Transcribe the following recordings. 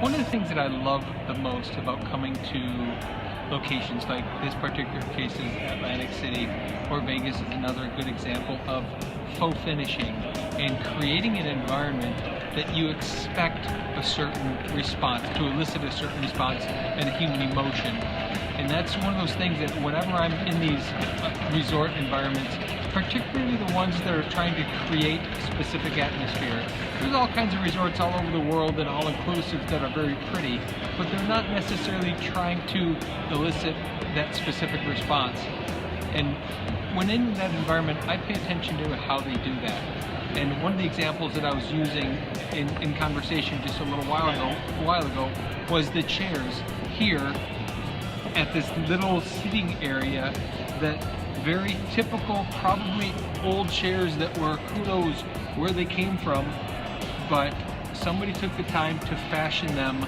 One of the things that I love the most about coming to locations like this particular case is Atlantic City or Vegas is another good example of faux finishing and creating an environment that you expect a certain response, to elicit a certain response and a human emotion. And that's one of those things that whenever I'm in these resort environments, particularly the ones that are trying to create a specific atmosphere. There's all kinds of resorts all over the world and all-inclusive that are very pretty, but they're not necessarily trying to elicit that specific response. And when in that environment, I pay attention to how they do that. And one of the examples that I was using in conversation just a little while ago was the chairs here at this little sitting area, that very typical, probably old chairs that were, who knows where they came from, but somebody took the time to fashion them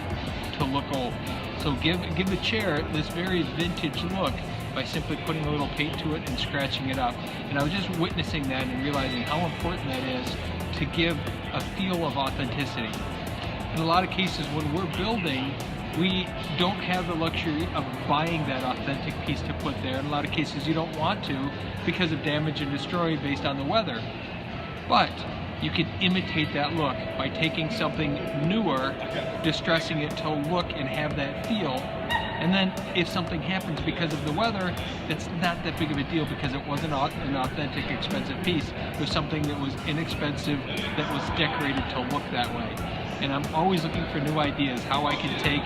to look old. So give the chair this very vintage look by simply putting a little paint to it and scratching it up. And I was just witnessing that and realizing how important that is to give a feel of authenticity. In a lot of cases when we're building, we don't have the luxury of buying that authentic piece to put there. In a lot of cases you don't want to because of damage and destroy based on the weather. But you can imitate that look by taking something newer, distressing it to look and have that feel. And then if something happens because of the weather, it's not that big of a deal because it wasn't an authentic, expensive piece. It was something that was inexpensive, that was decorated to look that way. And I'm always looking for new ideas, how I can take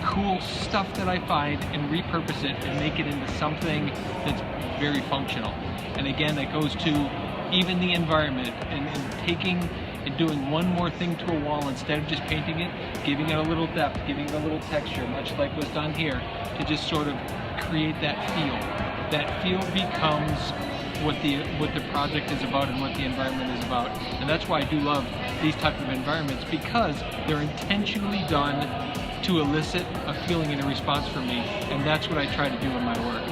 cool stuff that I find and repurpose it and make it into something that's very functional. And again, that goes to even the environment and taking and doing one more thing to a wall instead of just painting it, giving it a little depth, giving it a little texture, much like was done here, to just sort of create that feel. That feel becomes what the project is about and what the environment is about. And that's why I do love these type of environments, because they're intentionally done to elicit a feeling and a response from me, and that's what I try to do in my work.